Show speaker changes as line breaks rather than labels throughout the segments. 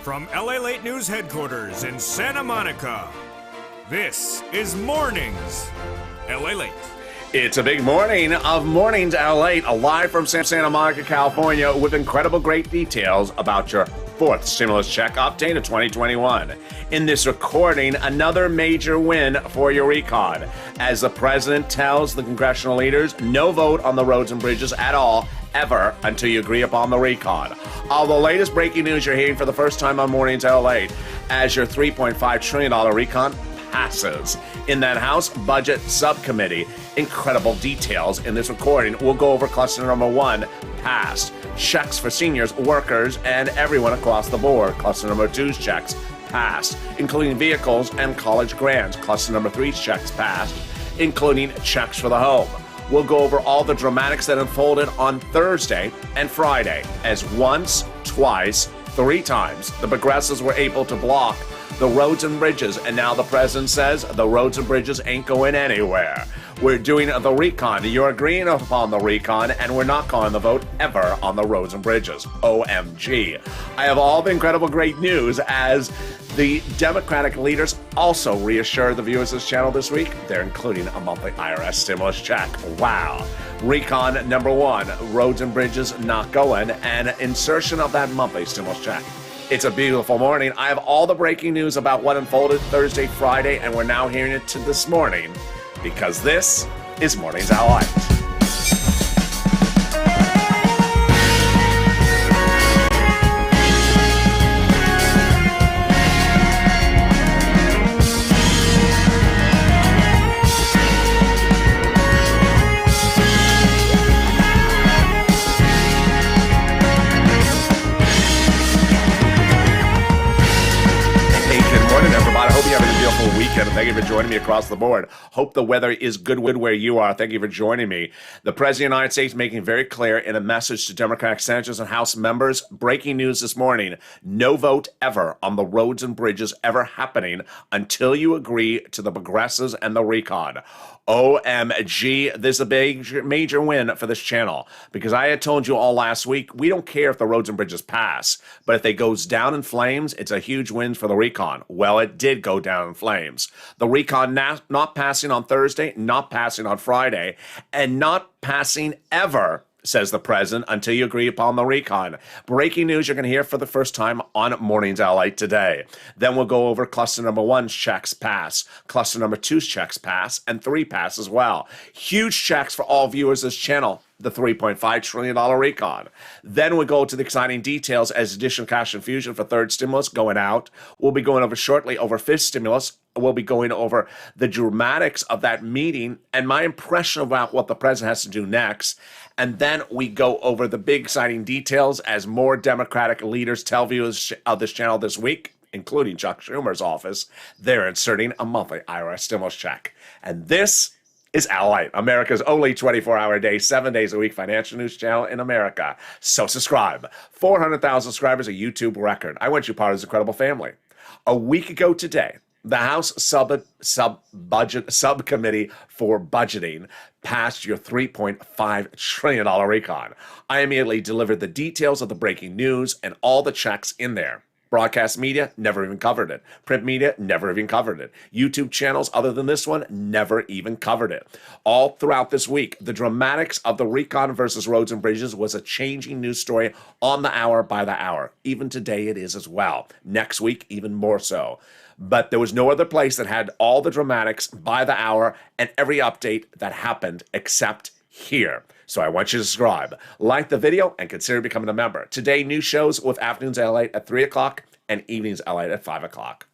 From LALATE News Headquarters in Santa Monica, this is Mornings LALATE.
It's a big morning of Mornings LALATE, live from Santa Monica, California, with incredible great details about your fourth stimulus check update of 2021. In this recording, another major win for your recon, as the president tells the congressional leaders no vote on the roads and bridges at all, ever, until you agree upon the recon. All the latest breaking news you're hearing for the first time on Mornings LALATE, as your $3.5 trillion recon passes in that House Budget Subcommittee. Incredible details in this recording. We'll go over cluster number one, passed. Checks for seniors, workers, and everyone across the board. Cluster number two's checks passed, including vehicles and college grants. Cluster number three's checks passed, including checks for the home. We'll go over all the dramatics that unfolded on Thursday and Friday, as once, twice, three times the progressives were able to block the roads and bridges, and now the president says the roads and bridges ain't going anywhere. We're doing the recon. You're agreeing upon the recon, and we're not calling the vote ever on the roads and bridges. OMG. I have all the incredible great news as the Democratic leaders also reassure the viewers of this channel this week they're including a monthly IRS stimulus check. Wow. Recon number one, roads and bridges not going, and insertion of that monthly stimulus check. It's a beautiful morning. I have all the breaking news about what unfolded Thursday, Friday, and we're now hearing it to this morning, because this is Mornings LALATE. Weekend. Thank you for joining me across the board. Hope the weather is good where you are. Thank you for joining me. The President of the United States making very clear in a message to Democratic senators and House members. Breaking news this morning. No vote ever on the roads and bridges ever happening until you agree to the progressives and the recon. OMG, this is a major win for this channel, because I had told you all last week, we don't care if the roads and bridges pass, but if they goes down in flames, it's a huge win for the recon. Well, it did go down in flames. The recon not passing on Thursday, not passing on Friday, and not passing ever, says the president, until you agree upon the recon. Breaking news you're going to hear for the first time on Mornings LALATE today. Then we'll go over cluster number one's checks pass, cluster number two's checks pass, and three pass as well. Huge checks for all viewers of this channel. The $3.5 trillion recon. Then we go to the exciting details as additional cash infusion for third stimulus going out. We'll be going over shortly over fifth stimulus. We'll be going over the dramatics of that meeting and my impression about what the president has to do next. And then we go over the big exciting details as more Democratic leaders tell viewers of this channel this week, including Chuck Schumer's office, they're inserting a monthly IRS stimulus check. And this is LALATE, America's only 24-hour-a-day, 7 days a week financial news channel in America. So subscribe. 400,000 subscribers, a YouTube record. I want you part of this incredible family. A week ago today, the House Budget Subcommittee for Budgeting passed your $3.5 trillion recon. I immediately delivered the details of the breaking news and all the checks in there. Broadcast media never even covered it. Print media never even covered it. YouTube channels other than this one never even covered it. All throughout this week, the dramatics of the recon versus roads and bridges was a changing news story on the hour by the hour. Even today it is as well. Next week, even more so. But there was no other place that had all the dramatics by the hour and every update that happened except here. So I want you to subscribe, like the video, and consider becoming a member. Today, new shows with Afternoons LALATE at 3 o'clock and Evenings LALATE at 5 o'clock.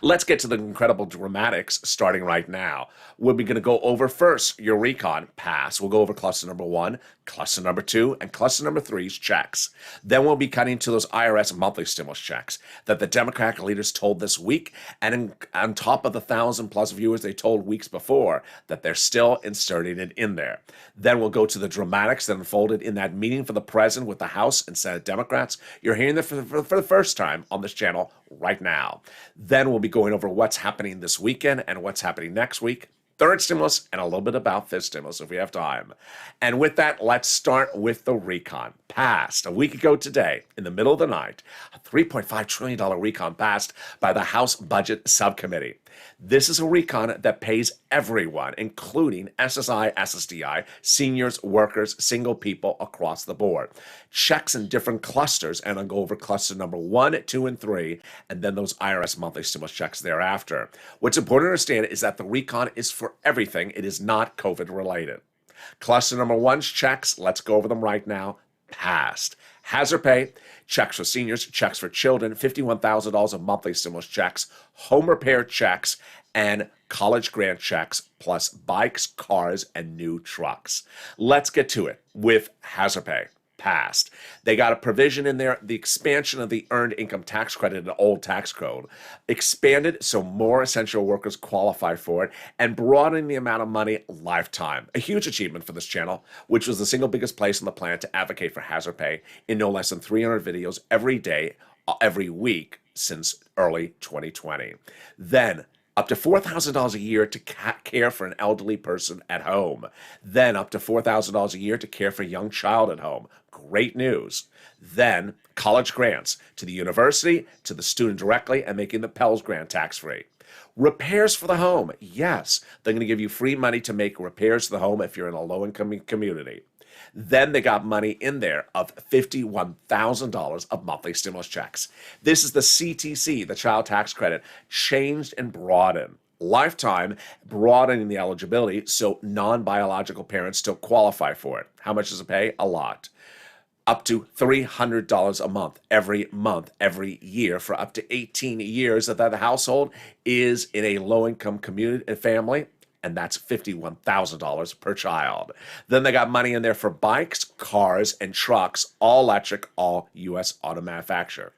Let's get to the incredible dramatics starting right now. We're going to go over first your recon pass. We'll go over cluster number one, cluster number two, and cluster number three's checks. Then we'll be cutting to those IRS monthly stimulus checks that the Democratic leaders told this week, and on top of the 1,000+ viewers they told weeks before, that they're still inserting it in there. Then we'll go to the dramatics that unfolded in that meeting for the president with the House and Senate Democrats. You're hearing that for the first time on this channel right now. Then we'll be going over what's happening this weekend and what's happening next week. third stimulus, and a little bit about this stimulus if we have time. And with that, let's start with the recon. Passed a week ago today, in the middle of the night, a $3.5 trillion recon passed by the House Budget Subcommittee. This is a recon that pays everyone, including SSI, SSDI, seniors, workers, single people across the board. Checks in different clusters, and I'll go over cluster number 1, 2, and 3, and then those IRS monthly stimulus checks thereafter. What's important to understand is that the recon is for everything. It is not COVID related. Cluster number 1's checks, let's go over them right now. Passed. Hazard pay, checks for seniors, checks for children, $51,000 of monthly stimulus checks, home repair checks, and college grant checks, plus bikes, cars, and new trucks. Let's get to it with hazard pay. Passed. They got a provision in there, the expansion of the earned income tax credit in the old tax code, expanded so more essential workers qualify for it, and broadening the amount of money lifetime. A huge achievement for this channel, which was the single biggest place on the planet to advocate for hazard pay in no less than 300 videos every day, every week since early 2020. Then, up to $4,000 a year to care for an elderly person at home. Then up to $4,000 a year to care for a young child at home. Great news. Then college grants to the university, to the student directly, and making the Pell Grant tax-free. Repairs for the home. Yes, they're going to give you free money to make repairs to the home if you're in a low-income community. Then they got money in there of $51,000 of monthly stimulus checks. This is the CTC, the child tax credit, changed and broadened. Lifetime, broadening the eligibility so non-biological parents still qualify for it. How much does it pay? A lot. Up to $300 a month, every year for up to 18 years that the household is in a low-income community and family. And that's $51,000 per child. Then they got money in there for bikes, cars, and trucks, all electric, all U.S. auto manufacturer.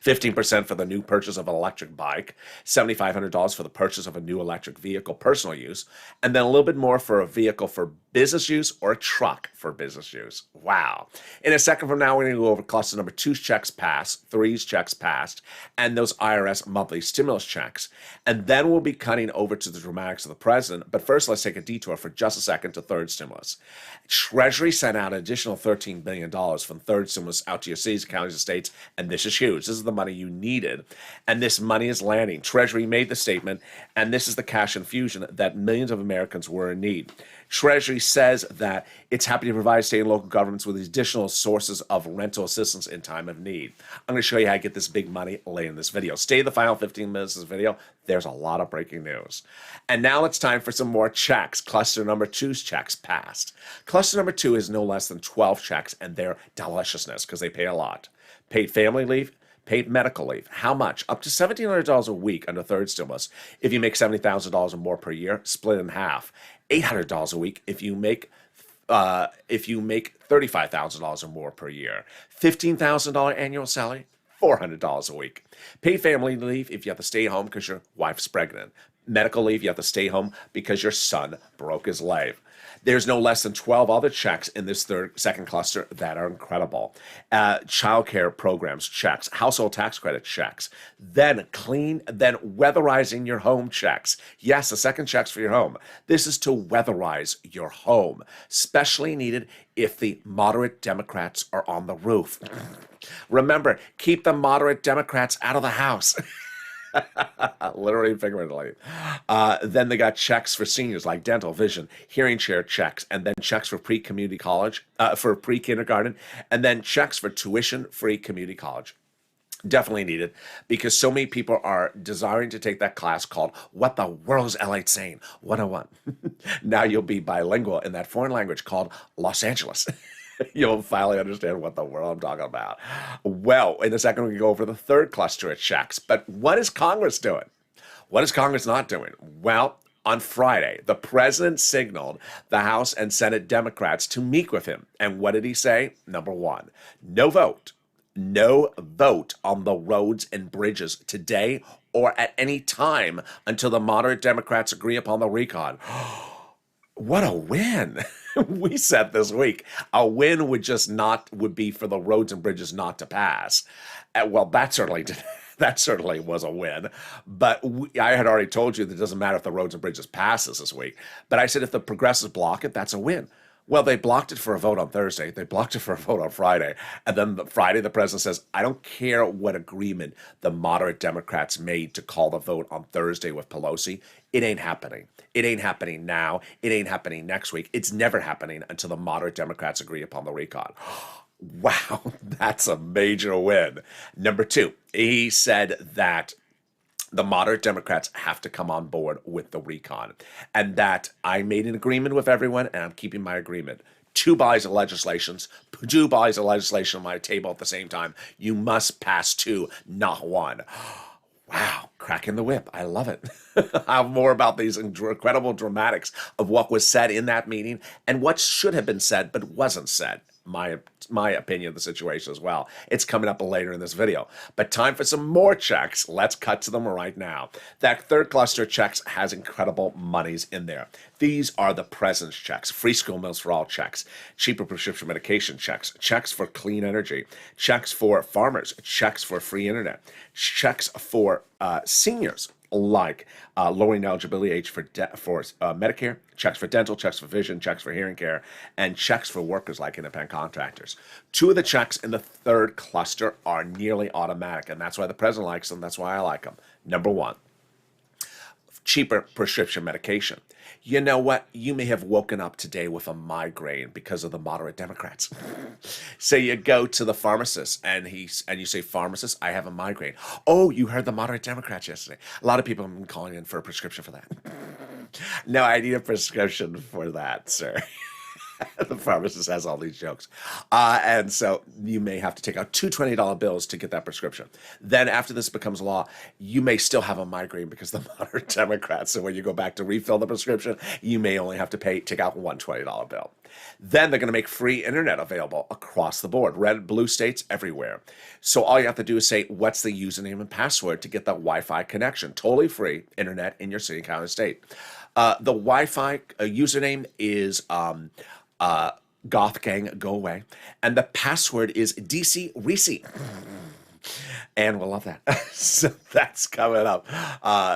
15% for the new purchase of an electric bike, $7,500 for the purchase of a new electric vehicle, personal use, and then a little bit more for a vehicle for business use or a truck for business use. Wow. In a second from now, we're going to go over cluster number 2's checks passed, 3's checks passed, and those IRS monthly stimulus checks. And then we'll be cutting over to the dramatics of the president. But first, let's take a detour for just a second to third stimulus. Treasury sent out an additional $13 billion from third stimulus out to your cities, counties, and states, and this is huge. This is the money you needed, and this money is landing. Treasury made the statement, and this is the cash infusion that millions of Americans were in need. Treasury says that it's happy to provide state and local governments with additional sources of rental assistance in time of need. I'm going to show you how to get this big money later in this video. Stay the final 15 minutes of this video. There's a lot of breaking news. And now it's time for some more checks. Cluster number 2's checks passed. Cluster number 2 is no less than 12 checks, and they're deliciousness because they pay a lot. Paid family leave, paid medical leave. How much? Up to $1,700 a week under third stimulus. If you make $70,000 or more per year, split in half. $800 a week if you make $35,000 or more per year. $15,000 annual salary, $400 a week. Paid family leave if you have to stay home because your wife's pregnant. Medical leave, you have to stay home because your son broke his leg. There's no less than 12 other checks in this second cluster that are incredible. Child care programs checks, household tax credit checks, then weatherizing your home checks. Yes, the second check's for your home. This is to weatherize your home, especially needed if the moderate Democrats are on the roof. Remember, keep the moderate Democrats out of the house. Literally and figuratively. Then they got checks for seniors like dental, vision, hearing share checks, and then checks for pre-community college, for pre-kindergarten, and then checks for tuition-free community college. Definitely needed because so many people are desiring to take that class called What the World's LATE Saying 101. Now you'll be bilingual in that foreign language called Los Angeles. You'll finally understand what the world I'm talking about. Well, in a second, we can go over the third cluster of checks. But what is Congress doing? What is Congress not doing? Well, on Friday, the president signaled the House and Senate Democrats to meet with him. And what did he say? Number one, no vote. No vote on the roads and bridges today or at any time until the moderate Democrats agree upon the recon. What a win. We said this week, a win would be for the roads and bridges not to pass. Well, that certainly That certainly was a win. But I had already told you that it doesn't matter if the roads and bridges passes this week. But I said if the progressives block it, that's a win. Well, they blocked it for a vote on Thursday. They blocked it for a vote on Friday. And then Friday, the president says, I don't care what agreement the moderate Democrats made to call the vote on Thursday with Pelosi. It ain't happening. It ain't happening now. It ain't happening next week. It's never happening until the moderate Democrats agree upon the recon. Wow, that's a major win. Number two, he said that the moderate Democrats have to come on board with the recon, and that I made an agreement with everyone, and I'm keeping my agreement. Two bodies of legislation on my table at the same time. You must pass two, not one. Wow, cracking the whip. I love it. I have more about these incredible dramatics of what was said in that meeting and what should have been said but wasn't said. My opinion of the situation as well. It's coming up later in this video. But time for some more checks. Let's cut to them right now. That third cluster of checks has incredible monies in there. These are the president's checks, free school meals for all checks, cheaper prescription medication checks, checks for clean energy, checks for farmers, checks for free internet, checks for seniors, like lowering eligibility age for Medicare, checks for dental, checks for vision, checks for hearing care, and checks for workers like independent contractors. Two of the checks in the third cluster are nearly automatic, and that's why the president likes them. That's why I like them. Number one, cheaper prescription medication. You know what? You may have woken up today with a migraine because of the moderate Democrats. So you go to the pharmacist and you say, pharmacist, I have a migraine. Oh, you heard the moderate Democrats yesterday. A lot of people have been calling in for a prescription for that. No, I need a prescription for that, sir. The pharmacist has all these jokes. And so you may have to take out two $20 bills to get that prescription. Then after this becomes law, you may still have a migraine because the moderate Democrats. So when you go back to refill the prescription, you may only have to take out one $20 bill. Then they're going to make free internet available across the board, red, blue states, everywhere. So all you have to do is say, what's the username and password to get that Wi-Fi connection? Totally free internet in your city, county, state. The Wi-Fi username is Goth Gang Go Away, and the password is DC Reese. And we'll love that. So that's coming up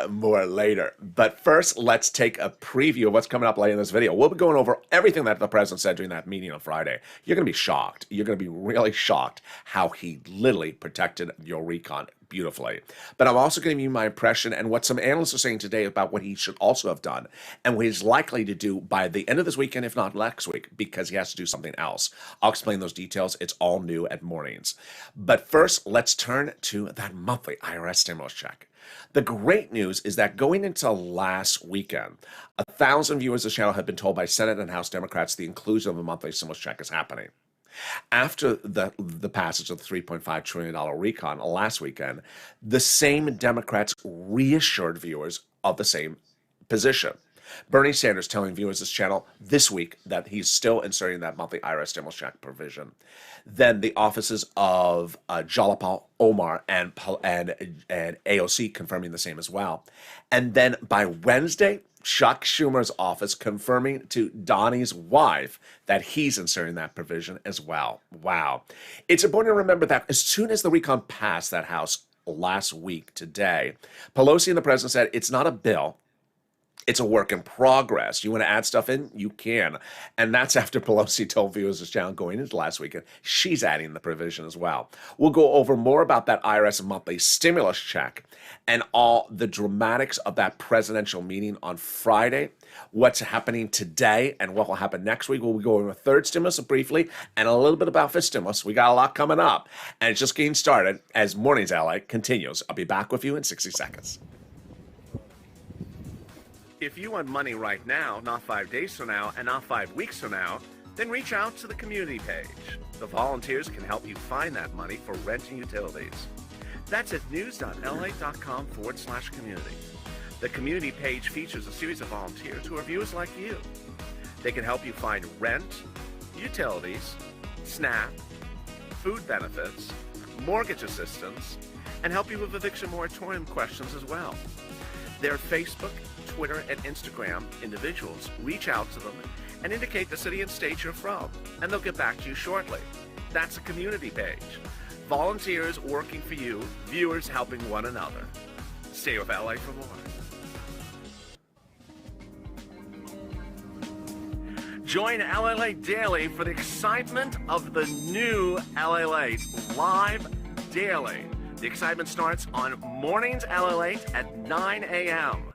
more later. But first, let's take a preview of what's coming up later in this video. We'll be going over everything that the president said during that meeting on Friday. You're going to be shocked. You're going to be really shocked how he literally protected your recon beautifully. But I'm also going to give you my impression and what some analysts are saying today about what he should also have done and what he's likely to do by the end of this weekend, if not next week, because he has to do something else. I'll explain those details. It's all new at mornings. But first, let's turn to that monthly IRS stimulus check. The great news is that going into last weekend, 1,000 viewers of the channel have been told by Senate and House Democrats the inclusion of a monthly stimulus check is happening. After the passage of the $3.5 trillion recon last weekend, the same Democrats reassured viewers of the same position. Bernie Sanders telling viewers of this channel this week that he's still inserting that monthly IRS stimulus check provision. Then the offices of Jalapal, Omar, and AOC confirming the same as well. And then by Wednesday, Chuck Schumer's office confirming to Donnie's wife that he's inserting that provision as well. Wow. It's important to remember that as soon as the recon passed that House last week today, Pelosi and the president said it's not a bill. It's a work in progress. You want to add stuff in? You can. And that's after Pelosi told viewers of this channel going into last weekend, she's adding the provision as well. We'll go over more about that IRS monthly stimulus check and all the dramatics of that presidential meeting on Friday, what's happening today, and what will happen next week. We'll be going over third stimulus briefly and a little bit about fifth stimulus. We got a lot coming up. And it's just getting started as Mornings LA continues. I'll be back with you in 60 seconds. If you want money right now, not 5 days from now, and not 5 weeks from now, then reach out to the community page. The volunteers can help you find that money for rent and utilities. That's at news.la.com/community. The community page features a series of volunteers who are viewers like you. They can help you find rent, utilities, SNAP, food benefits, mortgage assistance, and help you with eviction moratorium questions as well. Their Facebook, Twitter, and Instagram individuals reach out to them and indicate the city and state you're from, and they'll get back to you shortly. That's a community page. volunteers working for you, viewers helping one another. Stay with LA for more. Join LALATE Daily for the excitement of the new LALATE live daily. The excitement starts on Mornings LALATE at 9 a.m.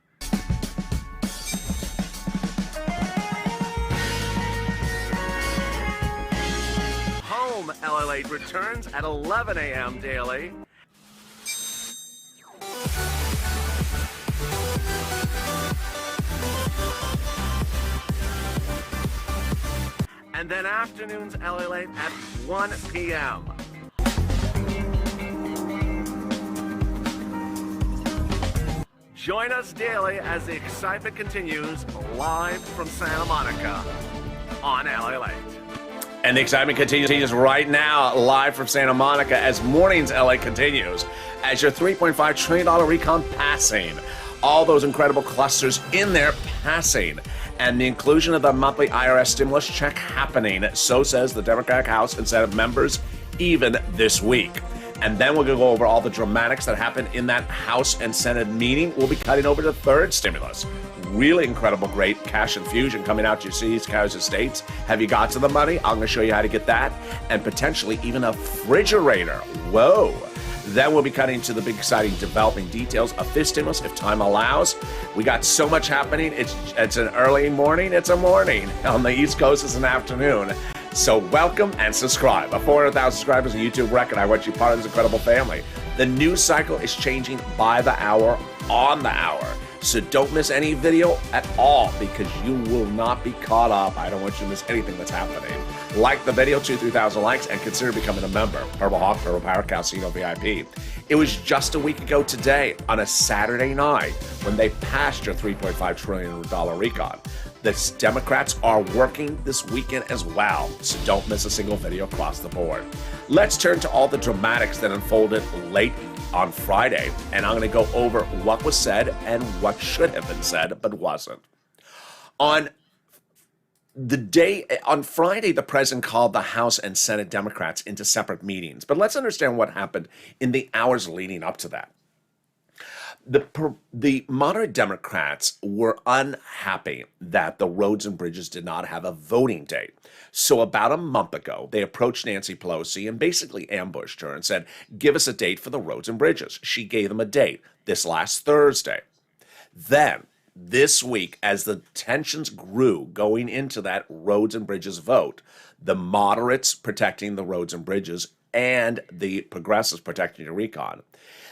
Home LALATE returns at 11 a.m. daily. And then afternoons LALATE at 1 p.m. Join us daily as the excitement continues live from Santa Monica on LALATE. And the excitement continues right now live from Santa Monica as Mornings LA continues. As your $3.5 trillion recon passing. All those incredible clusters in there passing. And the inclusion of the monthly IRS stimulus check happening. So says the Democratic House and Senate members even this week. And then we're going to go over all the dramatics that happened in that House and Senate meeting. We'll be cutting over the third stimulus. Really incredible, great cash infusion coming out to your cities, counties, and states. Have you got to the money? I'm going to show you how to get that. And potentially even a refrigerator. Whoa. Then we'll be cutting to the big, exciting, developing details of this stimulus if time allows. We got so much happening. It's an early morning. It's a morning. On the East Coast, it's an afternoon. So welcome and subscribe. A 400,000 subscribers, a YouTube record. I want you part of this incredible family. The news cycle is changing by the hour, on the hour. So don't miss any video at all because you will not be caught up. I don't want you to miss anything that's happening. Like the video, 2,000-3,000 likes, and consider becoming a member. Purple Hawk, Purple Power Casino VIP. It was just a week ago today on a Saturday night when they passed your $3.5 trillion recon. The Democrats are working this weekend as well, so don't miss a single video across the board. Let's turn to all the dramatics that unfolded late on Friday, and I'm going to go over what was said and what should have been said but wasn't. On Friday, the president called the House and Senate Democrats into separate meetings, but let's understand what happened in the hours leading up to that. The moderate Democrats were unhappy that the roads and bridges did not have a voting date. So about a month ago, they approached Nancy Pelosi and basically ambushed her and said, give us a date for the roads and bridges. She gave them a date this last Thursday. Then, this week, as the tensions grew going into that roads and bridges vote, the moderates protecting the roads and bridges and the progressives protecting the recon,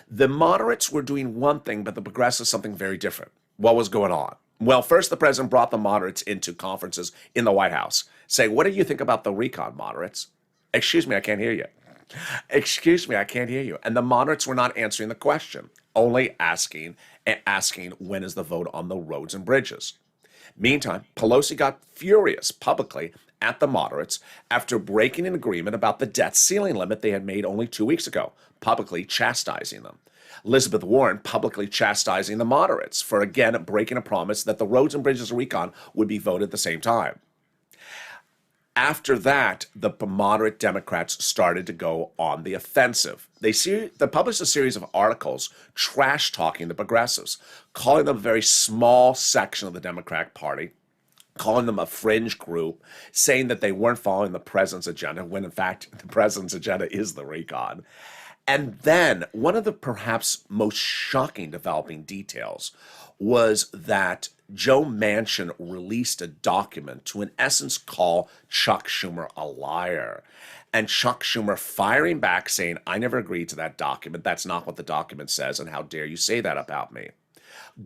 the moderates were doing one thing, but the progressives something very different. What was going on? Well, first, the president brought the moderates into conferences in the White House, saying, what do you think about the recon, moderates? Excuse me, I can't hear you. Excuse me, I can't hear you. And the moderates were not answering the question, only asking when is the vote on the roads and bridges. Meantime, Pelosi got furious publicly at the moderates after breaking an agreement about the debt ceiling limit they had made only 2 weeks ago, publicly chastising them. Elizabeth Warren publicly chastising the moderates for again breaking a promise that the roads and bridges recon would be voted at the same time. After that, the moderate Democrats started to go on the offensive. They published a series of articles trash-talking the progressives, calling them a very small section of the Democratic Party, calling them a fringe group, saying that they weren't following the president's agenda, when in fact the president's agenda is the recon. And then one of the perhaps most shocking developing details was that Joe Manchin released a document to in essence call Chuck Schumer a liar. And Chuck Schumer firing back saying, I never agreed to that document. That's not what the document says. And how dare you say that about me?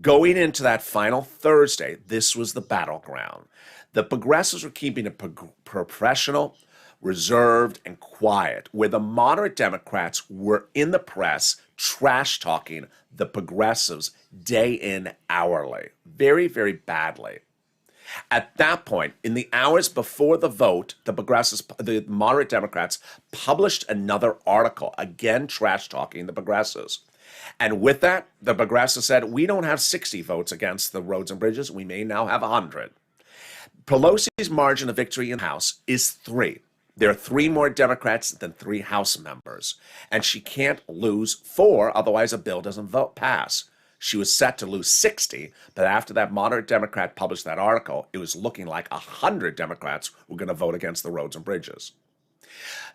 Going into that final Thursday, this was the battleground. The progressives were keeping it professional, reserved, and quiet, where the moderate Democrats were in the press trash-talking the progressives day in, hourly, very, very badly. At that point, in the hours before the vote, the moderate Democrats published another article, again trash-talking the progressives. And with that, the progressives said, we don't have 60 votes against the roads and bridges. We may now have 100. Pelosi's margin of victory in the House is 3. There are 3 more Democrats than 3 House members, and she can't lose 4, otherwise a bill doesn't pass. She was set to lose 60, but after that moderate Democrat published that article, it was looking like 100 Democrats were going to vote against the roads and bridges.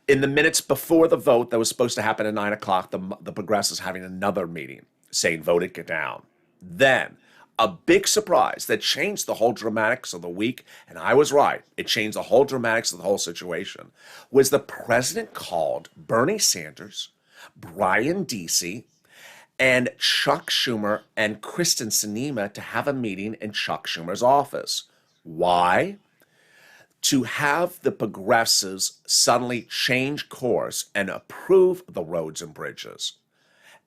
In the minutes before the vote that was supposed to happen at 9 o'clock, the progressives having another meeting saying vote it down. Then, a big surprise that changed the whole dramatics of the week, and I was right, it changed the whole dramatics of the whole situation, was the president called Bernie Sanders, Brian Deasy, and Chuck Schumer and Kristen Sinema to have a meeting in Chuck Schumer's office. Why? To have the progressives suddenly change course and approve the roads and bridges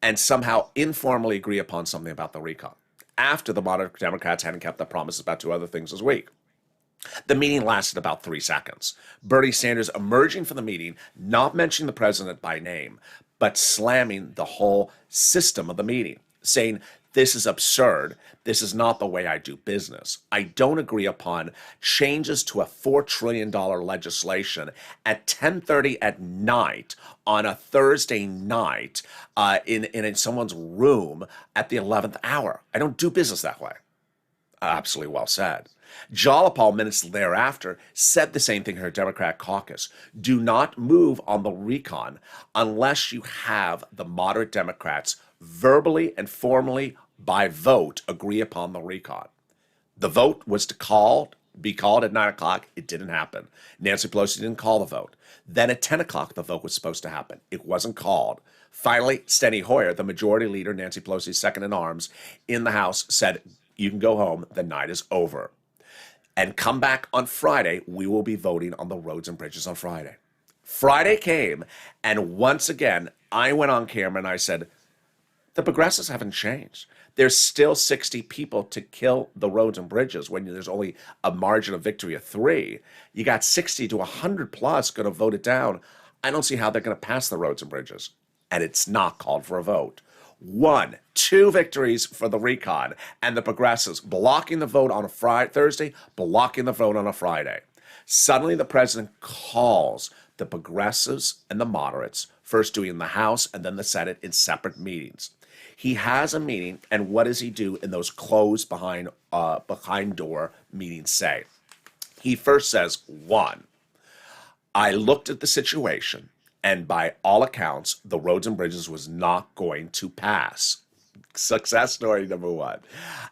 and somehow informally agree upon something about the recon, after the moderate Democrats hadn't kept their promises about 2 other things this week. The meeting lasted about 3 seconds. Bernie Sanders emerging from the meeting, not mentioning the president by name, but slamming the whole system of the meeting, saying, this is absurd. This is not the way I do business. I don't agree upon changes to a $4 trillion legislation at 10:30 at night on a Thursday night in someone's room at the 11th hour. I don't do business that way. Absolutely well said. Jalopal, minutes thereafter, said the same thing in her Democrat caucus. Do not move on the recon unless you have the moderate Democrats verbally and formally by vote agree upon the recon. The vote was to be called at 9 o'clock. It didn't happen. Nancy Pelosi didn't call the vote. Then at 10 o'clock, the vote was supposed to happen. It wasn't called. Finally, Steny Hoyer, the majority leader, Nancy Pelosi's second in arms in the House, said, you can go home. The night is over. And come back on Friday. We will be voting on the roads and bridges on Friday. Friday came, and once again, I went on camera and I said, the progressives haven't changed. There's still 60 people to kill the roads and bridges when there's only a margin of victory of 3. You got 60 to 100 plus going to vote it down. I don't see how they're going to pass the roads and bridges. And it's not called for a vote. 1, 2 victories for the recon, and the progressives blocking the vote on a Thursday, blocking the vote on a Friday. Suddenly the president calls the progressives and the moderates, first doing the House and then the Senate, in separate meetings. He has a meeting, and what does he do in those closed behind door meetings say? He first says, 1, I looked at the situation, and by all accounts, the roads and bridges was not going to pass. Success story number 1.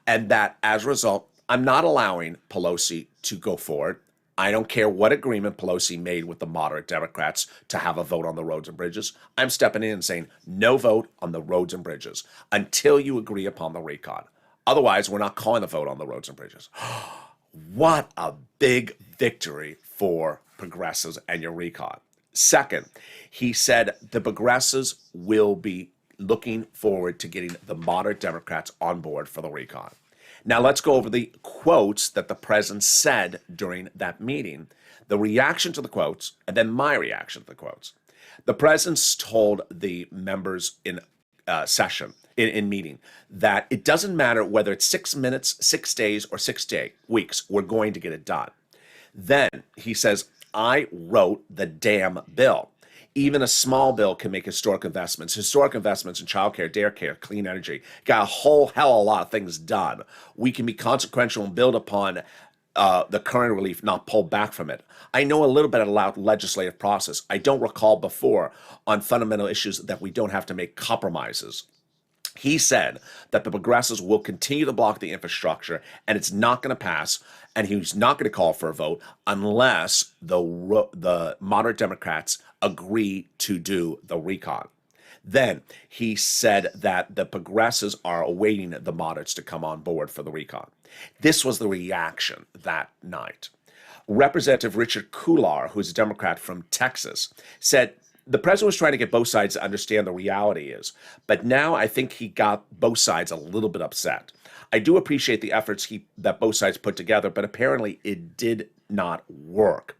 And that as a result, I'm not allowing Pelosi to go forward. I don't care what agreement Pelosi made with the moderate Democrats to have a vote on the roads and bridges. I'm stepping in and saying no vote on the roads and bridges until you agree upon the recon. Otherwise, we're not calling the vote on the roads and bridges. What a big victory for progressives and your recon. Second, he said the progressives will be looking forward to getting the moderate Democrats on board for the recon. Now let's go over the quotes that the president said during that meeting, the reaction to the quotes, and then my reaction to the quotes. The president told the members in meeting that it doesn't matter whether it's 6 minutes, 6 days, or 6 weeks, we're going to get it done. Then he says, I wrote the damn bill. Even a small bill can make historic investments in childcare, daycare, clean energy. Got a whole hell of a lot of things done. We can be consequential and build upon the current relief, not pull back from it. I know a little bit about legislative process. I don't recall before on fundamental issues that we don't have to make compromises. He said that the progressives will continue to block the infrastructure, and it's not going to pass, and he's not going to call for a vote unless the moderate Democrats agree to do the recon. Then he said that the progressives are awaiting the moderates to come on board for the recon. This was the reaction that night. Representative Richard Kular, who's a Democrat from Texas, said the president was trying to get both sides to understand the reality is, but now I think he got both sides a little bit upset. I do appreciate the efforts that both sides put together, but apparently it did not work.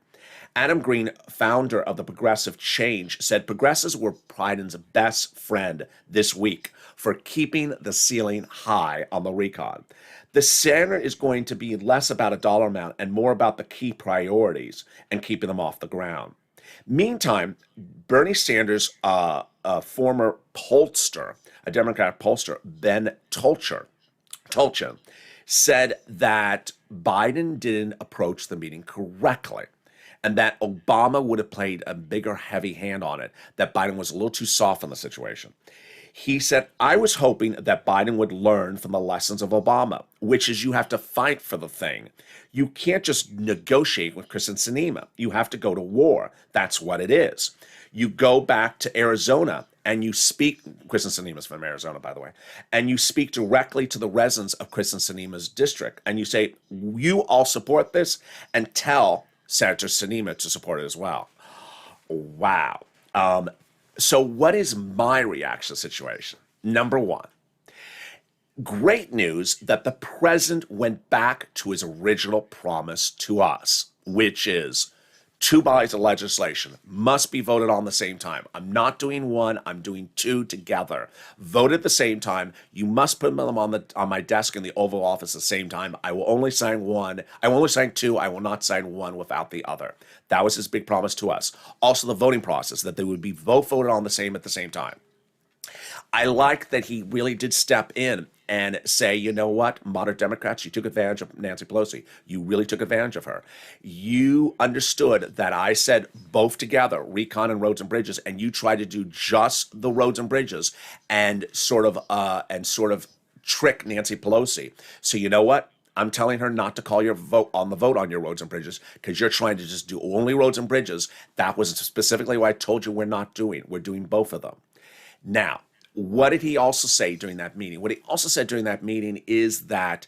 Adam Green, founder of the Progressive Change, said progressives were Biden's best friend this week for keeping the ceiling high on the recon. The center is going to be less about a dollar amount and more about the key priorities and keeping them off the ground. Meantime, Bernie Sanders, a former pollster, a Democratic pollster, Ben Tolchin, said that Biden didn't approach the meeting correctly and that Obama would have played a bigger, heavy hand on it, that Biden was a little too soft on the situation. He said, I was hoping that Biden would learn from the lessons of Obama, which is you have to fight for the thing. You can't just negotiate with Kristen Sinema. You have to go to war. That's what it is. You go back to Arizona and you speak, Kristen Sinema's from Arizona, by the way, and you speak directly to the residents of Kristen Sinema's district. And you say, you all support this, and tell Senator Sinema to support it as well. Wow. So what is my reaction to the situation? Number one, great news that the president went back to his original promise to us, which is 2 bodies of legislation must be voted on the same time. I'm not doing one, I'm doing 2 together. Vote at the same time. You must put them on my desk in the Oval Office at the same time. I will only sign 1. I will only sign 2. I will not sign 1 without the other. That was his big promise to us. Also, the voting process, that they would be both voted on at the same time. I like that he really did step in and say, you know what, moderate Democrats, you took advantage of Nancy Pelosi. You really took advantage of her. You understood that I said both together, recon and roads and bridges, and you tried to do just the roads and bridges and sort of trick Nancy Pelosi. So you know what? I'm telling her not to call your vote on your roads and bridges because you're trying to just do only roads and bridges. That was specifically what I told you we're not doing. We're doing both of them. Now, what did he also say during that meeting? What he also said during that meeting is that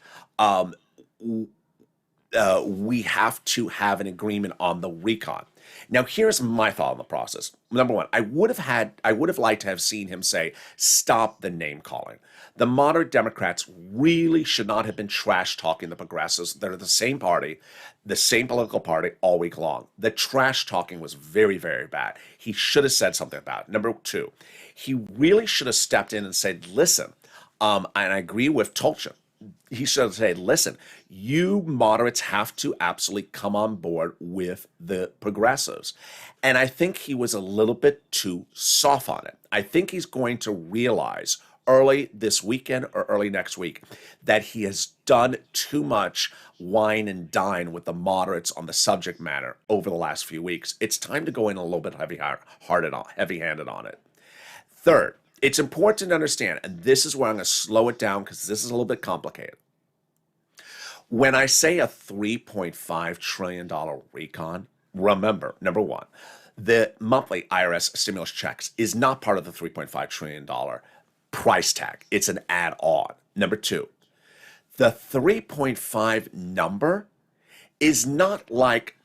we have to have an agreement on the recon. Now, here's my thought on the process. Number one, I would have liked to have seen him say, stop the name calling. The moderate Democrats really should not have been trash talking the progressives. They're the same party, the same political party all week long. The trash talking was very, very bad. He should have said something about it. Number two, he really should have stepped in and said, listen, and I agree with Tolchin. He should have said, listen, you moderates have to absolutely come on board with the progressives. And I think he was a little bit too soft on it. I think he's going to realize early this weekend or early next week that he has done too much wine and dine with the moderates on the subject matter over the last few weeks. It's time to go in a little bit heavy-handed on it. Third, it's important to understand, and this is where I'm going to slow it down because this is a little bit complicated. When I say a $3.5 trillion recon, remember, number one, the monthly IRS stimulus checks is not part of the $3.5 trillion price tag. It's an add-on. Number two, the 3.5 number is not like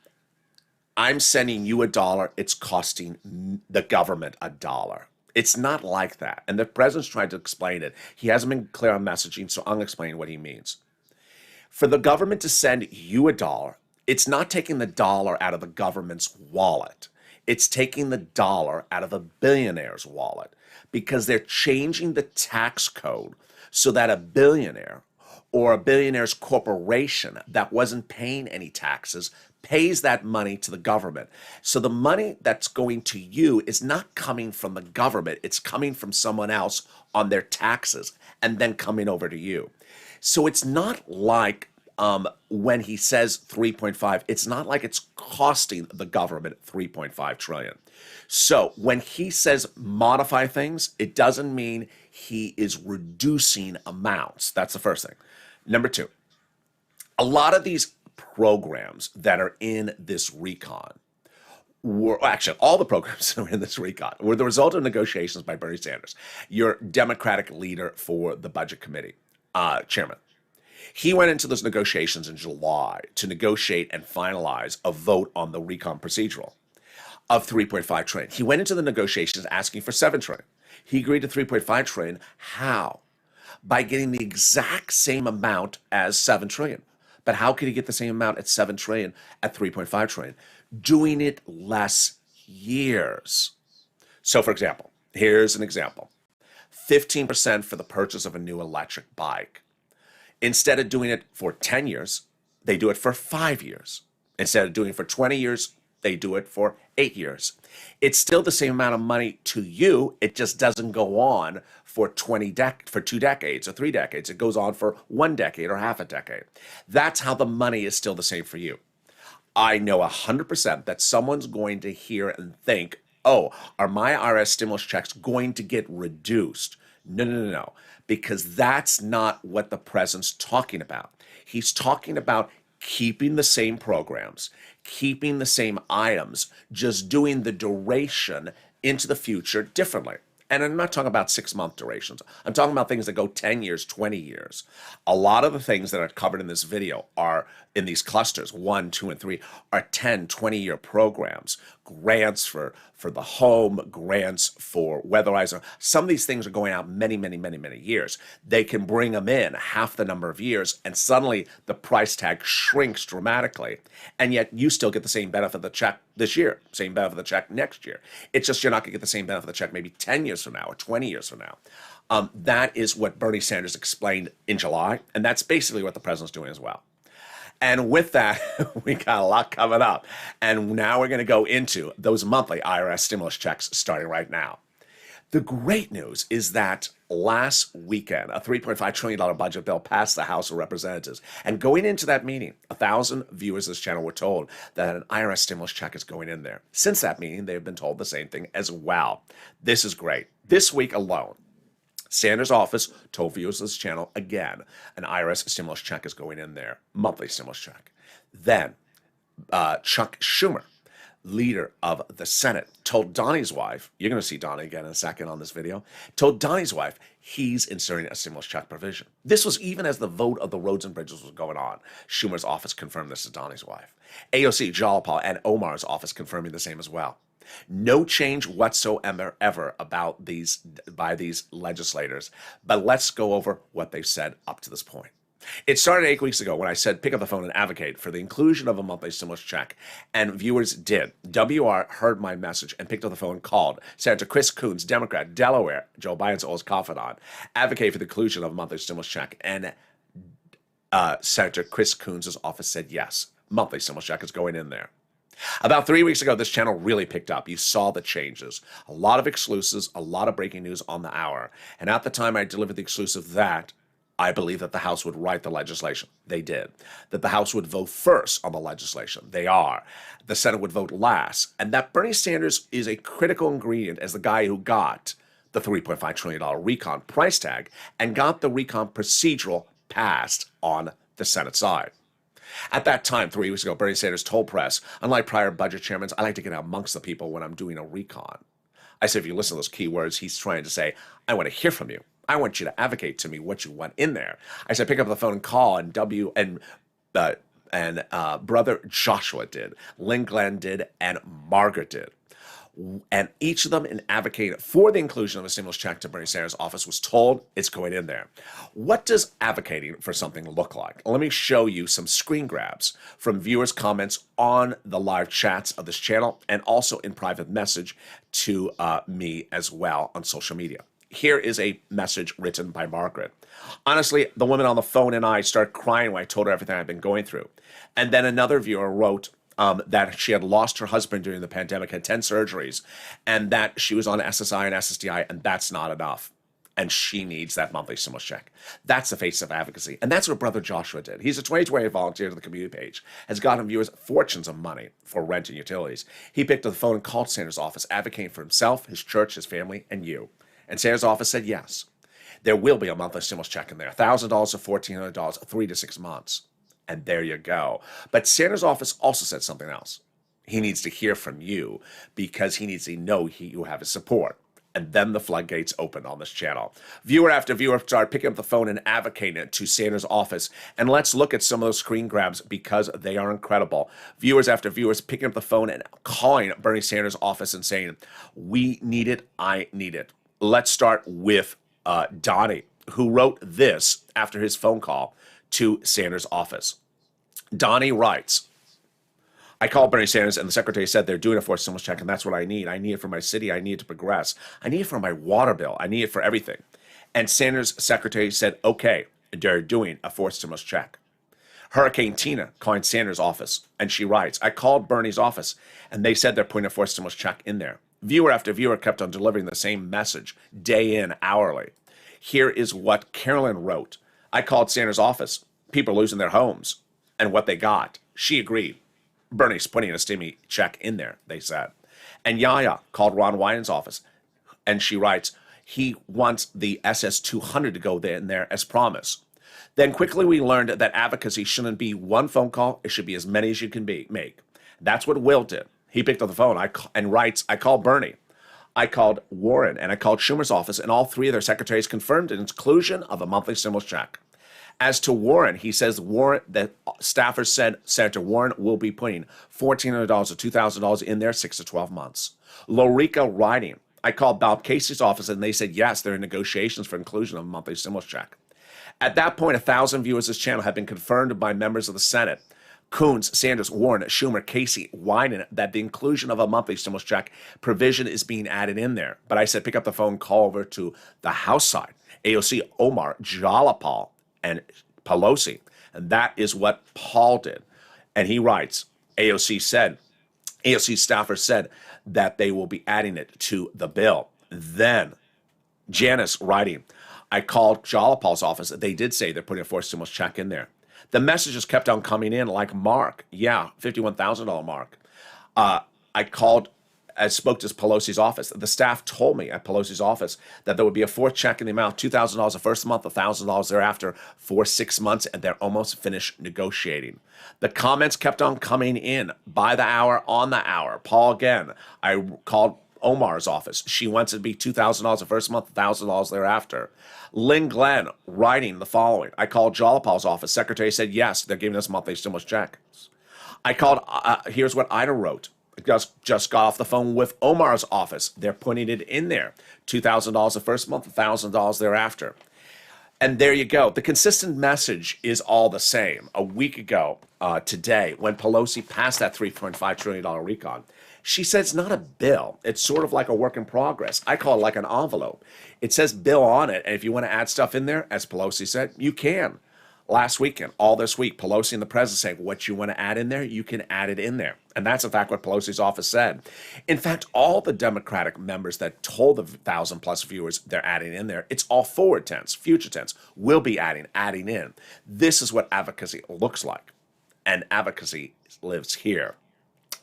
I'm sending you $1, it's costing the government $1. It's not like that. And the president's tried to explain it. He hasn't been clear on messaging, so I'm explaining what he means. For the government to send you $1, it's not taking the dollar out of the government's wallet. It's taking the dollar out of a billionaire's wallet because they're changing the tax code so that a billionaire or a billionaire's corporation that wasn't paying any taxes pays that money to the government. So the money that's going to you is not coming from the government. It's coming from someone else on their taxes and then coming over to you. So it's not like when he says 3.5, it's not like it's costing the government 3.5 trillion. So when he says modify things, it doesn't mean he is reducing amounts. That's the first thing. Number two, a lot of these programs that are in this recon were actually all the programs that were in this recon were the result of negotiations by Bernie Sanders, your Democratic leader for the Budget Committee, chairman. He went into those negotiations in July to negotiate and finalize a vote on the recon procedural of 3.5 trillion. He went into the negotiations asking for 7 trillion. He agreed to 3.5 trillion. How? By getting the exact same amount as 7 trillion. But how could he get the same amount at 7 trillion at 3.5 trillion? Doing it less years. So for example, here's an example. 15% for the purchase of a new electric bike. Instead of doing it for 10 years, they do it for 5 years. Instead of doing it for 20 years, They do it for 8 years. It's still the same amount of money to you. It just doesn't go on for 2 decades or 3 decades. It goes on for 1 decade or half a decade. That's how the money is still the same for you. I know 100% that someone's going to hear and think, oh, are my IRS stimulus checks going to get reduced? No, no, no, no, because that's not what the president's talking about. He's talking about keeping the same programs, keeping the same items, just doing the duration into the future differently. And I'm not talking about 6-month durations. I'm talking about things that go 10 years, 20 years. A lot of the things that are covered in this video are in these clusters, 1, 2, and 3, are 10, 20-year programs, grants for the home, grants for weatherizer. Some of these things are going out many, many, many, many years. They can bring them in half the number of years, and suddenly the price tag shrinks dramatically. And yet you still get the same benefit of the check this year, same benefit of the check next year. It's just you're not going to get the same benefit of the check maybe 10 years from now or 20 years from now. That is what Bernie Sanders explained in July, and that's basically what the president's doing as well. And with that, we got a lot coming up. And now we're going to go into those monthly IRS stimulus checks starting right now. The great news is that last weekend, a $3.5 trillion budget bill passed the House of Representatives. And going into that meeting, 1,000 viewers of this channel were told that an IRS stimulus check is going in there. Since that meeting, they've been told the same thing as well. This is great. This week alone, Sanders' office told viewers of this channel again, an IRS stimulus check is going in there, monthly stimulus check. Then Chuck Schumer, leader of the Senate, told Donnie's wife, you're going to see Donnie again in a second on this video, told Donnie's wife he's inserting a stimulus check provision. This was even as the vote of the roads and bridges was going on. Schumer's office confirmed this to Donnie's wife. AOC, Jalapal, and Omar's office confirming the same as well. No change whatsoever about these by these legislators, but let's go over what they've said up to this point. It started 8 weeks ago when I said pick up the phone and advocate for the inclusion of a monthly stimulus check, and viewers did. WR heard my message and picked up the phone and called. Senator Chris Coons, Democrat, Delaware, Joe Biden's oldest confidant, advocate for the inclusion of a monthly stimulus check, and Senator Chris Coons' office said yes, monthly stimulus check is going in there. About 3 weeks ago, this channel really picked up. You saw the changes. A lot of exclusives, a lot of breaking news on the hour. And at the time I delivered the exclusive that I believe that the House would write the legislation. They did. That the House would vote first on the legislation. They are. The Senate would vote last. And that Bernie Sanders is a critical ingredient as the guy who got the $3.5 trillion recon price tag and got the recon procedural passed on the Senate side. At that time, 3 weeks ago, Bernie Sanders told press, unlike prior budget chairmen, I like to get out amongst the people when I'm doing a recon. I said, if you listen to those key words, he's trying to say, I want to hear from you. I want you to advocate to me what you want in there. I said, pick up the phone and call, and Brother Joshua did, Lynn Glenn did, and Margaret did. And each of them in advocating for the inclusion of a stimulus check to Bernie Sanders' office was told it's going in there. What does advocating for something look like? Let me show you some screen grabs from viewers' comments on the live chats of this channel and also in private message to me as well on social media. Here is a message written by Margaret. Honestly, the woman on the phone and I started crying when I told her everything I've been going through. And then another viewer wrote that she had lost her husband during the pandemic, had 10 surgeries, and that she was on SSI and SSDI, and that's not enough. And she needs that monthly stimulus check. That's the face of advocacy. And that's what Brother Joshua did. He's a 2020 volunteer to the community page, has gotten viewers fortunes of money for rent and utilities. He picked up the phone and called Sanders' office, advocating for himself, his church, his family, and you. And Sanders' office said yes. There will be a monthly stimulus check in there, $1,000 or $1,400, 3 to 6 months. And there you go. But Sanders' office also said something else. He needs to hear from you because he needs to know you have his support. And then the floodgates opened on this channel. Viewer after viewer started picking up the phone and advocating it to Sanders' office. And let's look at some of those screen grabs because they are incredible. Viewers after viewers picking up the phone and calling Bernie Sanders' office and saying, we need it, I need it. Let's start with Donnie, who wrote this after his phone call to Sanders' office. Donnie writes, I called Bernie Sanders and the secretary said they're doing a forced stimulus check and that's what I need. I need it for my city. I need it to progress. I need it for my water bill. I need it for everything. And Sanders' secretary said, okay, they're doing a forced stimulus check. Hurricane Tina calling Sanders' office, and she writes, I called Bernie's office, and they said they're putting a forced stimulus check in there. Viewer after viewer kept on delivering the same message, day in, hourly. Here is what Carolyn wrote. I called Sanders' office. People are losing their homes. And what they got. She agreed. Bernie's putting a stimmy check in there, they said. And Yaya called Ron Wyden's office, and she writes, he wants the SS-200 to go in there as promised. Then quickly we learned that advocacy shouldn't be one phone call. It should be as many as you can make. That's what Will did. He picked up the phone and writes, I called Bernie. I called Warren, and I called Schumer's office, and all three of their secretaries confirmed an inclusion of a monthly stimulus check. As to Warren, he says Warren, that staffers said Senator Warren will be putting $1,400 or $2,000 in there 6 to 12 months. Lorica writing, I called Bob Casey's office, and they said yes, they're in negotiations for inclusion of a monthly stimulus check. At that point, 1,000 viewers of this channel have been confirmed by members of the Senate. Coons, Sanders, Warren, Schumer, Casey, Wyden, that the inclusion of a monthly stimulus check provision is being added in there. But I said, pick up the phone, call over to the House side. AOC, Omar, Jalapal, and Pelosi. And that is what Paul did. And he writes, AOC staffer said that they will be adding it to the bill. Then Janice writing, I called Jalapal's office. They did say they're putting a forced stimulus check in there. The messages kept on coming in like Mark. Yeah, $51,000 Mark. I spoke to Pelosi's office. The staff told me at Pelosi's office that there would be a fourth check in the amount, $2,000 the first month, $1,000 thereafter for 6 months, and they're almost finished negotiating. The comments kept on coming in by the hour, on the hour. Paul again. I called Omar's office. She wants it to be $2,000 the first month, $1,000 thereafter. Lynn Glenn writing the following. I called Jalapal's office. Secretary said, yes, they're giving us monthly stimulus checks. I called, here's what Ida wrote. Just got off the phone with Omar's office. They're putting it in there. $2,000 the first month, $1,000 thereafter. And there you go. The consistent message is all the same. A week ago today, when Pelosi passed that $3.5 trillion recon, she said it's not a bill. It's sort of like a work in progress. I call it like an envelope. It says bill on it, and if you want to add stuff in there, as Pelosi said, you can. Last weekend, all this week, Pelosi and the president saying, what you want to add in there, you can add it in there. And that's, in fact, what Pelosi's office said. In fact, all the Democratic members that told the 1,000-plus viewers they're adding in there, it's all forward tense, future tense, will be adding in. This is what advocacy looks like. And advocacy lives here.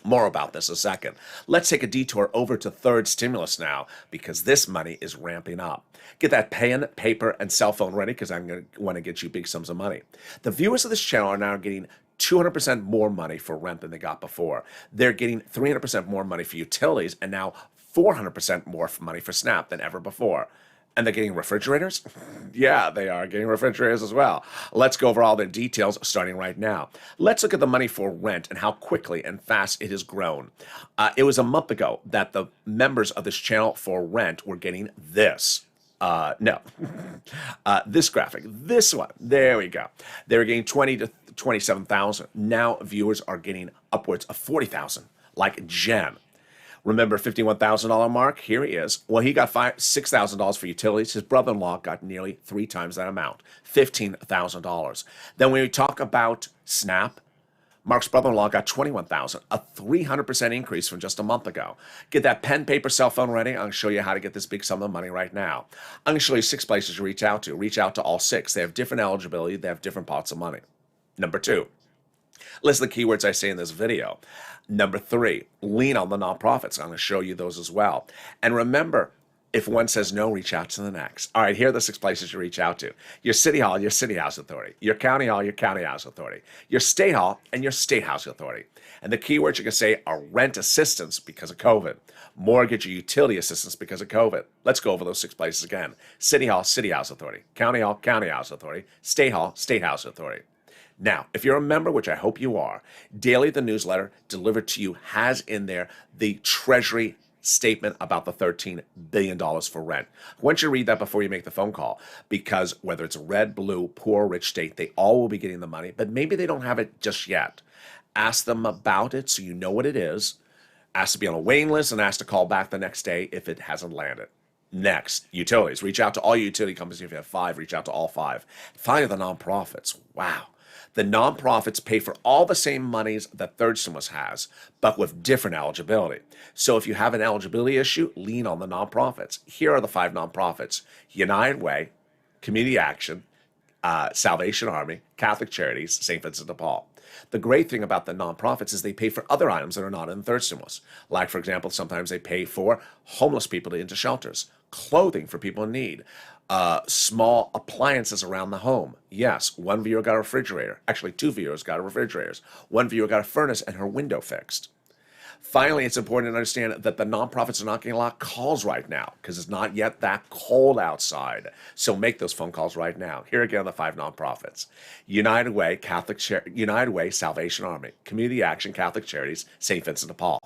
More about this in a second. Let's take a detour over to third stimulus now, because this money is ramping up. Get that pen, paper, and cell phone ready, because I'm going to want to get you big sums of money. The viewers of this channel are now getting 200% more money for rent than they got before. They're getting 300% more money for utilities, and now 400% more money for SNAP than ever before. And they're getting refrigerators? Yeah, they are getting refrigerators as well. Let's go over all the details starting right now. Let's look at the money for rent and how quickly and fast it has grown. It was a month ago that the members of this channel for rent were getting this. This graphic, this one. There we go. They were getting 20 to 27,000. Now viewers are getting upwards of 40,000, like Jen. Remember $51,000 Mark? Here he is. Well, he got $6,000 for utilities. His brother-in-law got nearly 3 times that amount, $15,000. Then when we talk about SNAP, Mark's brother-in-law got $21,000, a 300% increase from just a month ago. Get that pen, paper, cell phone ready. I'm going to show you how to get this big sum of money right now. I'm going to show you 6 places to reach out to. Reach out to all 6. They have different eligibility. They have different pots of money. Number 2, listen to the keywords I say in this video. Number 3, lean on the nonprofits. I'm going to show you those as well. And remember, if one says no, reach out to the next. All right, here are the 6 places you reach out to. Your city hall, your city house authority. Your county hall, your county house authority. Your state hall, and your state house authority. And the keywords you can say are rent assistance because of COVID. Mortgage or utility assistance because of COVID. Let's go over those 6 places again. City hall, city house authority. County hall, county house authority. State hall, state house authority. Now, if you're a member, which I hope you are, daily the newsletter delivered to you has in there the Treasury statement about the $13 billion for rent. I want you to read that before you make the phone call, because whether it's red, blue, poor, or rich state, they all will be getting the money, but maybe they don't have it just yet. Ask them about it so you know what it is. Ask to be on a waiting list and ask to call back the next day if it hasn't landed. Next, utilities. Reach out to all your utility companies. If you have 5, reach out to all 5. Finally, the nonprofits. Wow. The nonprofits pay for all the same monies that third stimulus has, but with different eligibility. So if you have an eligibility issue, lean on the nonprofits. Here are the 5 nonprofits: United Way, Community Action, Salvation Army, Catholic Charities, St. Vincent de Paul. The great thing about the nonprofits is they pay for other items that are not in the third stimulus. Like, for example, sometimes they pay for homeless people into shelters, clothing for people in need, small appliances around the home. Yes, one viewer got a refrigerator. Actually, 2 viewers got refrigerators. One viewer got a furnace and her window fixed. Finally, it's important to understand that the nonprofits are not getting a lot of calls right now because it's not yet that cold outside. So make those phone calls right now. Here again are the 5 nonprofits: United Way, United Way, Salvation Army, Community Action, Catholic Charities, St. Vincent de Paul.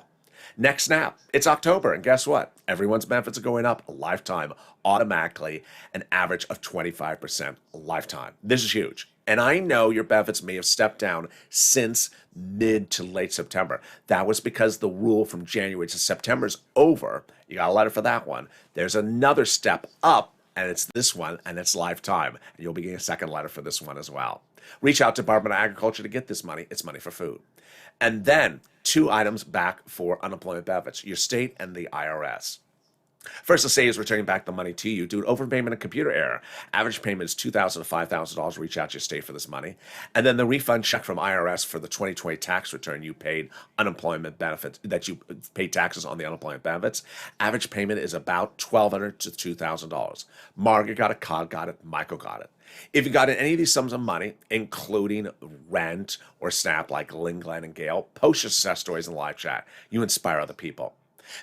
Next snap, it's October, and guess what? Everyone's benefits are going up a lifetime, automatically, an average of 25% lifetime. This is huge. And I know your benefits may have stepped down since mid to late September. That was because the rule from January to September is over. You got a letter for that one. There's another step up, and it's this one, and it's lifetime. And you'll be getting a second letter for this one as well. Reach out to Department of Agriculture to get this money. It's money for food. And then 2 items back for unemployment benefits: your state and the IRS. First, the state is returning back the money to you due to overpayment and computer error. Average payment is $2,000 to $5,000. Reach out to your state for this money. And then the refund check from IRS for the 2020 tax return you paid unemployment benefits, that you paid taxes on the unemployment benefits. Average payment is about $1,200 to $2,000. Margaret got it, Cog got it, Michael got it. If you got any of these sums of money, including rent or SNAP like Lynn, Glenn, and Gail, post your success stories in the live chat. You inspire other people.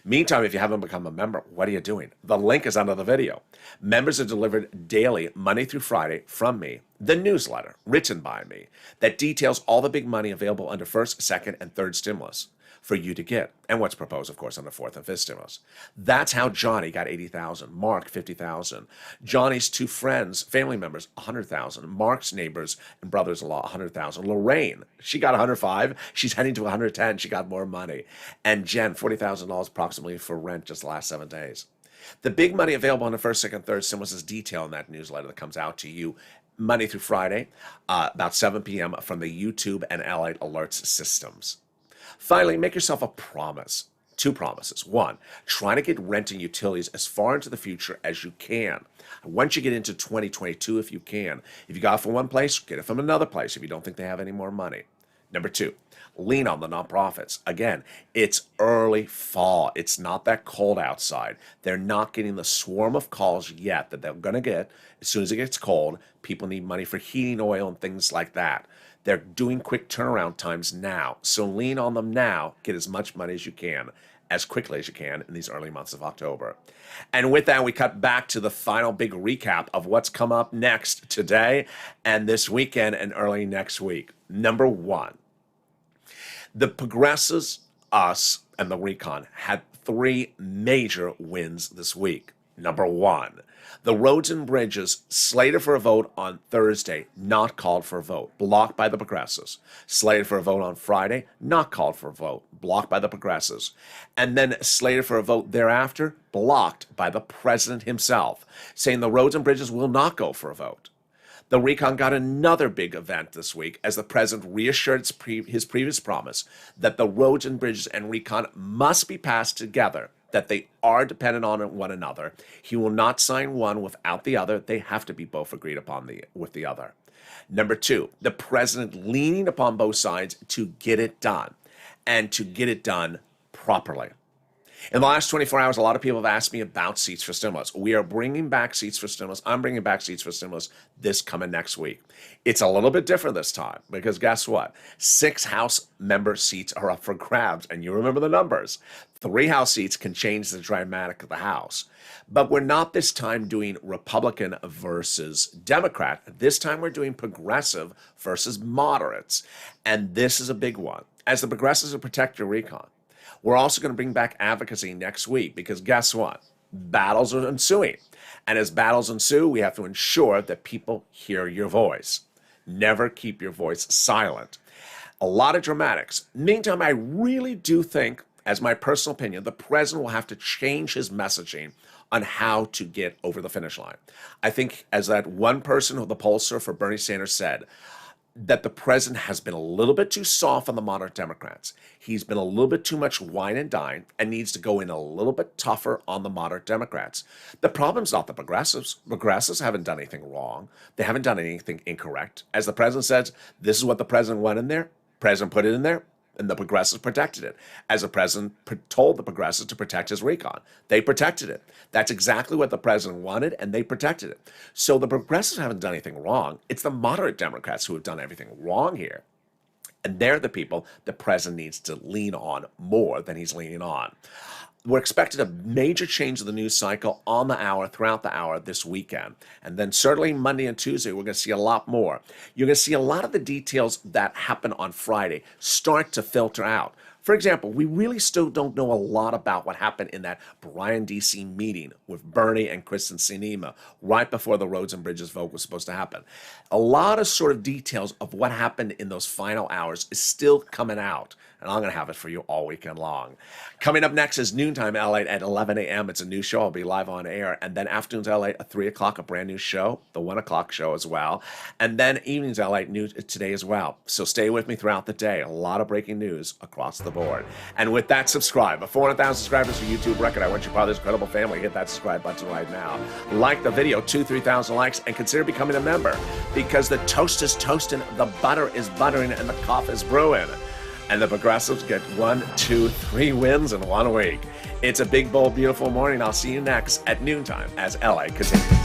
Meantime, if you haven't become a member, what are you doing? The link is under the video. Members are delivered daily, Monday through Friday, from me, the newsletter written by me that details all the big money available under first, second, and third stimulus for you to get, and what's proposed, of course, under fourth and fifth stimulus. That's how Johnny got $80,000, Mark $50,000, Johnny's 2 friends, family members, $100,000, Mark's neighbors and brothers-in-law, $100,000, Lorraine, she got $105,000, she's heading to $110,000, she got more money, and Jen, $40,000 approximately for rent just the last 7 days. The big money available on the first, second, third stimulus is detailed in that newsletter that comes out to you Monday through Friday, about 7 p.m. from the YouTube and LALATE alerts systems. Finally, make yourself a promise. 2 promises. 1, try to get rent and utilities as far into the future as you can. Once you get into 2022, if you can. If you got it from one place, get it from another place if you don't think they have any more money. Number 2, lean on the nonprofits. Again, it's early fall. It's not that cold outside. They're not getting the swarm of calls yet that they're going to get. As soon as it gets cold, people need money for heating oil and things like that. They're doing quick turnaround times now. So lean on them now. Get as much money as you can, as quickly as you can in these early months of October. And with that, we cut back to the final big recap of what's come up next today and this weekend and early next week. Number 1, the Progressives, us, and the Recon had 3 major wins this week. Number 1, the roads and bridges slated for a vote on Thursday, not called for a vote, blocked by the Progressives. Slated for a vote on Friday, not called for a vote, blocked by the Progressives. And then slated for a vote thereafter, blocked by the president himself, saying the roads and bridges will not go for a vote. The Recon got another big event this week as the president reassured his previous promise that the roads and bridges and Recon must be passed together, that they are dependent on one another. He will not sign one without the other. They have to be both agreed upon with the other. Number 2, the president leaning upon both sides to get it done, and to get it done properly. In the last 24 hours, a lot of people have asked me about seats for stimulus. We are bringing back seats for stimulus. I'm bringing back seats for stimulus this coming next week. It's a little bit different this time because guess what? 6 House member seats are up for grabs, and you remember the numbers. 3 House seats can change the dynamic of the House. But we're not this time doing Republican versus Democrat. This time we're doing progressive versus moderates. And this is a big one. As the progressives will protect your recon, we're also going to bring back advocacy next week because guess what? Battles are ensuing. And as battles ensue, we have to ensure that people hear your voice. Never keep your voice silent. A lot of dramatics. Meantime, I really do think, as my personal opinion, the president will have to change his messaging on how to get over the finish line. I think, as that one person, the pollster for Bernie Sanders said, that the president has been a little bit too soft on the moderate Democrats. He's been a little bit too much wine and dine and needs to go in a little bit tougher on the moderate Democrats. The problem's not the progressives. Progressives haven't done anything wrong. They haven't done anything incorrect. As the president says, this is what the president went in there. President put it in there, and the progressives protected it. As the president told the progressives to protect his recon, they protected it. That's exactly what the president wanted, and they protected it. So the progressives haven't done anything wrong. It's the moderate Democrats who have done everything wrong here. And they're the people the president needs to lean on more than he's leaning on. We're expecting a major change of the news cycle on the hour, throughout the hour this weekend. And then certainly Monday and Tuesday, we're going to see a lot more. You're going to see a lot of the details that happen on Friday start to filter out. For example, we really still don't know a lot about what happened in that Bryan, D.C. meeting with Bernie and Kristen Sinema right before the roads and bridges vote was supposed to happen. A lot of sort of details of what happened in those final hours is still coming out, and I'm going to have it for you all weekend long. Coming up next is Noontime LA at 11 a.m. It's a new show. I'll be live on air. And then Afternoons LA at 3 o'clock, a brand new show, the 1 o'clock show as well. And then Evenings LA news today as well. So stay with me throughout the day. A lot of breaking news across the board. And with that, subscribe. At 400,000 subscribers for YouTube record. I want you part of this incredible family. Hit that subscribe button right now. Like the video, 2,000-3,000 likes, and consider becoming a member because the toast is toasting, the butter is buttering, and the coffee is brewing. And the progressives get 1, 2, 3 wins in 1 week. It's a big, bold, beautiful morning. I'll see you next at noontime as LA continues.